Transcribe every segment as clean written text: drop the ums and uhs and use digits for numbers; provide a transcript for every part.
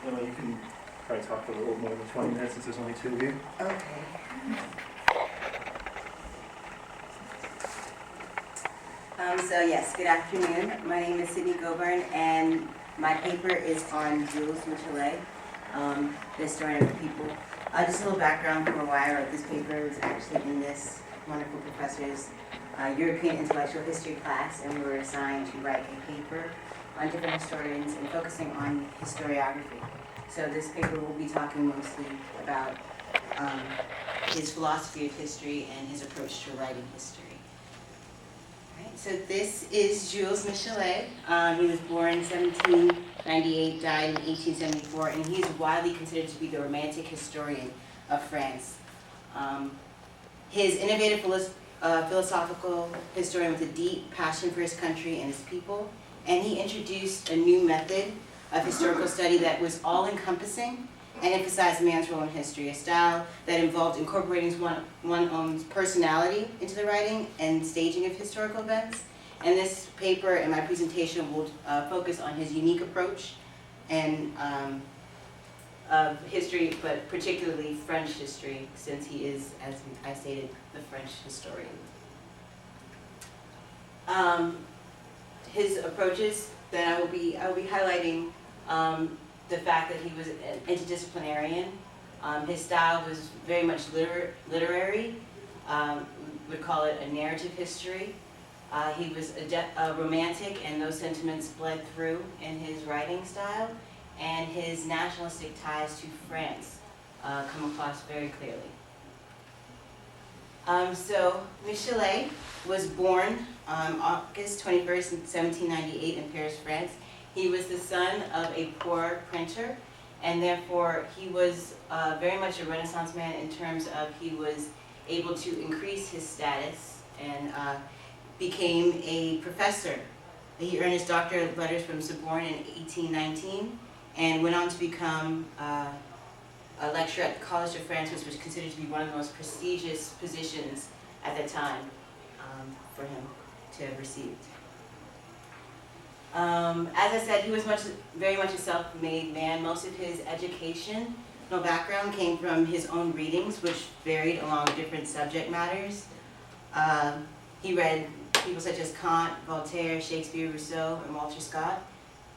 Well, you can probably talk for a little more than 20 minutes since there's only two of you. Okay. So yes, good afternoon. My name is Cydney Gobourne, and my paper is on Jules Michelet, the historian of the people. Just a little background for why I wrote this paper. It was actually in this wonderful professor's European intellectual history class, and we were assigned to write a paper on different historians and focusing on historiography. So this paper will be talking mostly about his philosophy of history and his approach to writing history. Right, so this is Jules Michelet. He was born in 1798, died in 1874, and he's widely considered to be the Romantic historian of France. His innovative philosophical historian with a deep passion for his country and his people, and he introduced a new method of historical study that was all-encompassing and emphasized man's role in history, a style that involved incorporating one's own personality into the writing and staging of historical events. And this paper and my presentation will focus on his unique approach and of history, but particularly French history, since he is, as I stated, the French historian. His approaches that I will be highlighting the fact that he was an interdisciplinarian. His style was very much literary. We would call it a narrative history. He was a romantic, and those sentiments bled through in his writing style, and his nationalistic ties to France come across very clearly. So Michelet was born August 21st, 1798 in Paris, France. He was the son of a poor printer, and therefore he was very much a Renaissance man in terms of he was able to increase his status and became a professor. He earned his Doctorate of Letters from Sorbonne in 1819 and went on to become a lecturer at the College of France, which was considered to be one of the most prestigious positions at the time for him to have received. As I said, he was very much a self-made man. Most of his educational background came from his own readings, which varied along different subject matters. He read people such as Kant, Voltaire, Shakespeare, Rousseau, and Walter Scott,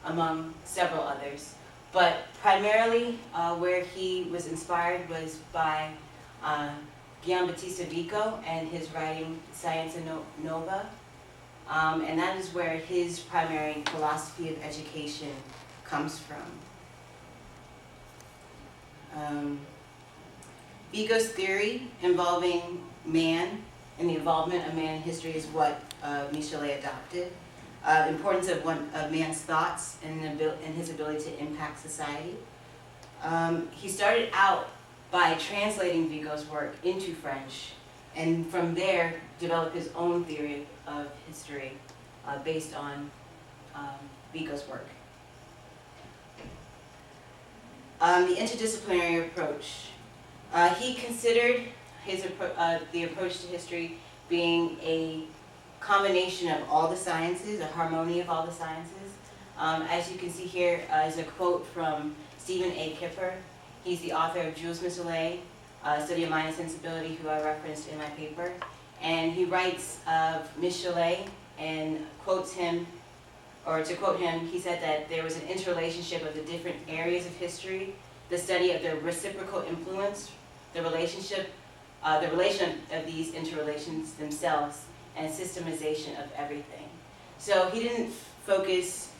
among several others. But primarily where he was inspired was by Gian Battista Vico and his writing Scienza Nova. And that is where his primary philosophy of education comes from. Vico's theory involving man and the involvement of man in history is what Michelet adopted. Importance of man's thoughts and his ability to impact society. He started out by translating Vico's work into French, and from there developed his own theory of history based on Vico's work. The interdisciplinary approach. He considered the approach to history being a combination of all the sciences, a harmony of all the sciences. As you can see here is a quote from Stephen A. Kipper. He's the author of Jules Michelet, Study of Mind and Sensibility, who I referenced in my paper. And he writes of Michelet and quotes him, or to quote him, he said that there was an interrelationship of the different areas of history, the study of their reciprocal influence, the relation of these interrelations themselves, and systemization of everything. So he didn't focus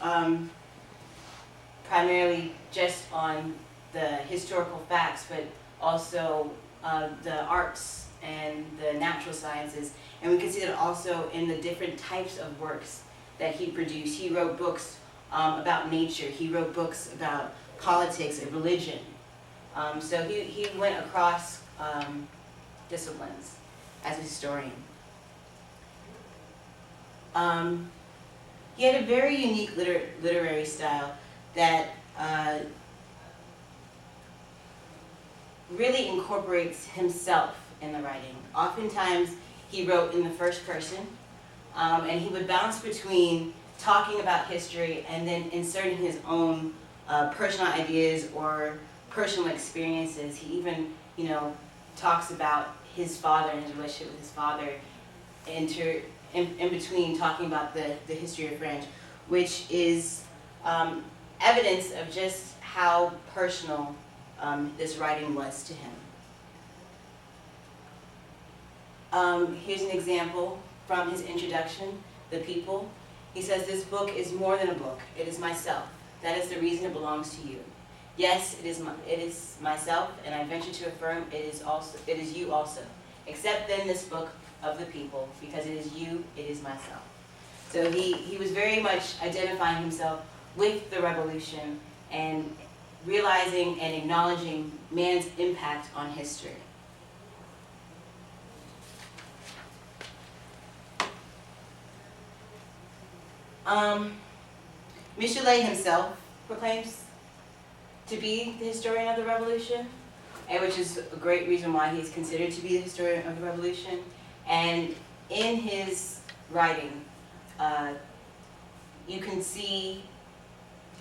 primarily just on the historical facts, but also the arts and the natural sciences. And we can see that also in the different types of works that he produced. He wrote books about nature. He wrote books about politics and religion. So he went across disciplines as a historian. He had a very unique literary style that really incorporates himself in the writing. Oftentimes he wrote in the first person, and he would bounce between talking about history and then inserting his own personal ideas or personal experiences. He even, talks about his father and his relationship with his father in between talking about the history of French, which is evidence of just how personal this writing was to him. Here's an example from his introduction, The People. He says, "This book is more than a book. It is myself. That is the reason it belongs to you. Yes, it is myself, and I venture to affirm it is you also. Accept then this book of the people, because it is you, it is myself." So he was very much identifying himself with the revolution and realizing and acknowledging man's impact on history. Michelet himself proclaims to be the historian of the revolution, and which is a great reason why he is considered to be the historian of the revolution. And in his writing, you can see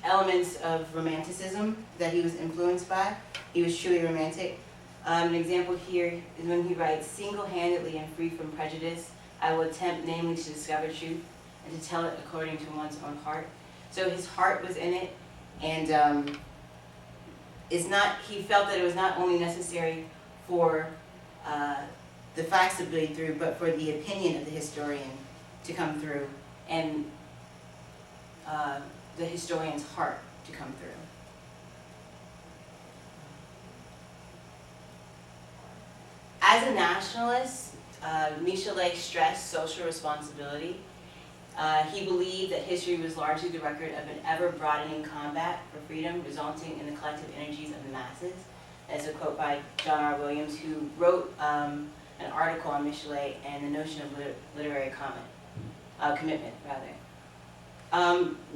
elements of romanticism that he was influenced by. He was truly romantic. An example here is when he writes, "Single-handedly and free from prejudice, I will attempt namely to discover truth and to tell it according to one's own heart." So his heart was in it, and he felt that it was not only necessary for the facts to bleed through, but for the opinion of the historian to come through, and the historian's heart to come through. As a nationalist, Michelet stressed social responsibility. He believed that history was largely the record of an ever-broadening combat for freedom, resulting in the collective energies of the masses. That's a quote by John R. Williams, who wrote an article on Michelet and the notion of literary commitment.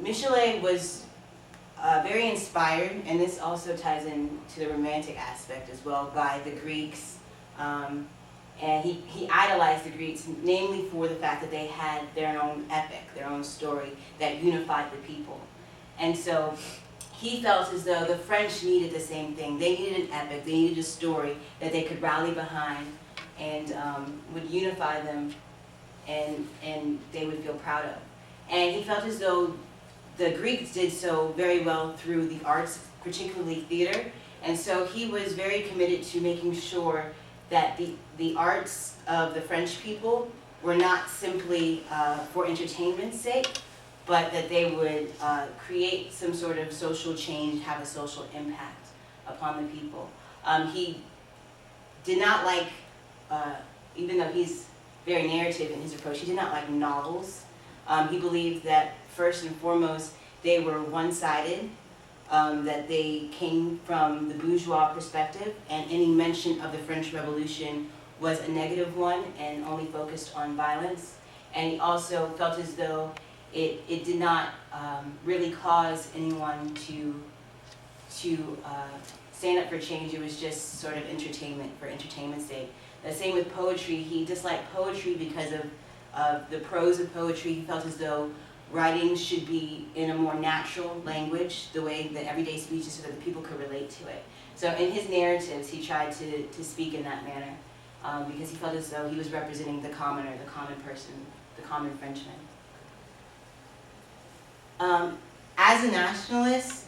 Michelet was very inspired, and this also ties into the romantic aspect as well, by the Greeks. And he idolized the Greeks, namely for the fact that they had their own epic, their own story that unified the people. And so he felt as though the French needed the same thing. They needed an epic, they needed a story that they could rally behind and would unify them, and they would feel proud of. And he felt as though the Greeks did so very well through the arts, particularly theater. And so he was very committed to making sure that the arts of the French people were not simply for entertainment's sake, but that they would create some sort of social change, have a social impact upon the people. He did not like, even though he's very narrative in his approach, he did not like novels. He believed that first and foremost, they were one-sided, that they came from the bourgeois perspective, and any mention of the French Revolution was a negative one and only focused on violence. And he also felt as though it did not really cause anyone to stand up for change. It was just sort of entertainment for entertainment's sake. The same with poetry. He disliked poetry because of the prose of poetry. He felt as though writing should be in a more natural language, the way that everyday speech is, so that the people could relate to it. So in his narratives, he tried to speak in that manner, because he felt as though he was representing the commoner, the common person, the common Frenchman. As a nationalist,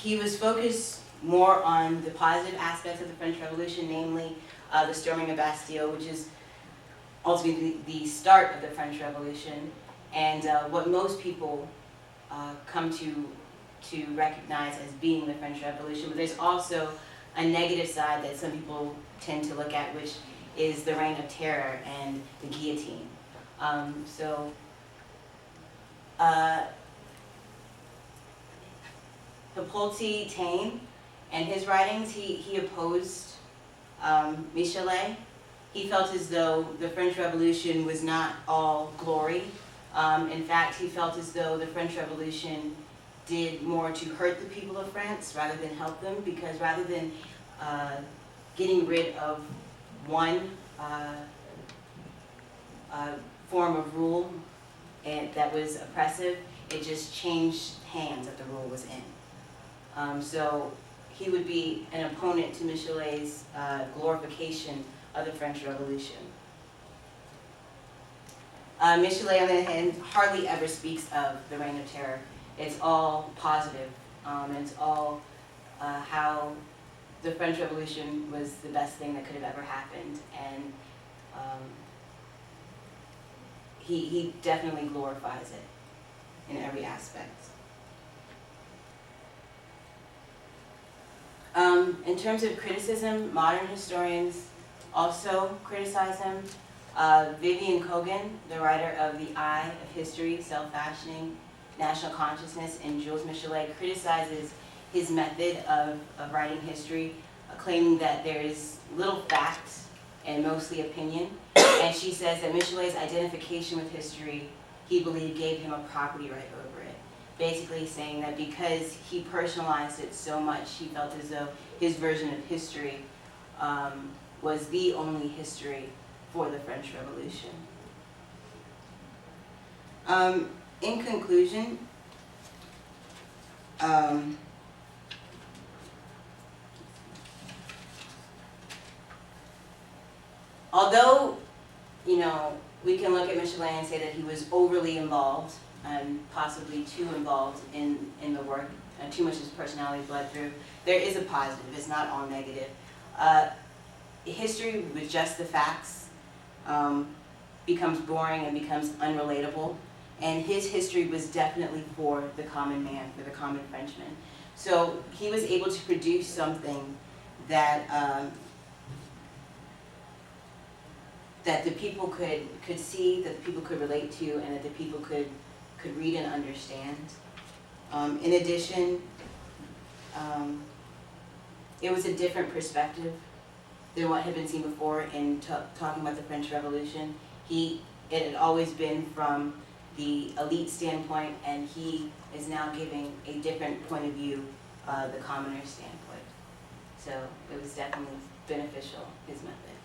he was focused more on the positive aspects of the French Revolution, namely the storming of Bastille, which is ultimately the start of the French Revolution, and what most people come to recognize as being the French Revolution. But there's also a negative side that some people tend to look at, which is the reign of terror and the guillotine. Hippolyte Taine, and his writings, he opposed Michelet. He felt as though the French Revolution was not all glory. In fact, he felt as though the French Revolution did more to hurt the people of France rather than help them, because rather than getting rid of one form of rule that was oppressive, It just changed hands that the rule was in. So he would be an opponent to Michelet's glorification of the French Revolution. Michelet, on the other hand, hardly ever speaks of the Reign of Terror. It's all positive. It's all how the French Revolution was the best thing that could have ever happened, and he definitely glorifies it in every aspect. In terms of criticism, modern historians also criticize him. Vivian Kogan, the writer of The Eye of History, Self-Fashioning, National Consciousness, and Jules Michelet, criticizes his method of writing history, claiming that there is little fact and mostly opinion. And she says that Michelet's identification with history, he believed, gave him a property right over it. Basically saying that because he personalized it so much, he felt as though his version of history was the only history for the French Revolution. In conclusion, although, we can look at Michelet and say that he was overly involved and possibly too involved in the work, and too much of his personality bled through, there is a positive. It's not all negative. History with just the facts becomes boring and becomes unrelatable, and his history was definitely for the common man, for the common Frenchman. So he was able to produce something that that the people could see, that the people could relate to, and that the people could read and understand. In addition, it was a different perspective than what had been seen before in talking about the French Revolution. It had always been from the elite standpoint, and he is now giving a different point of view, the commoner standpoint. So it was definitely beneficial, his method.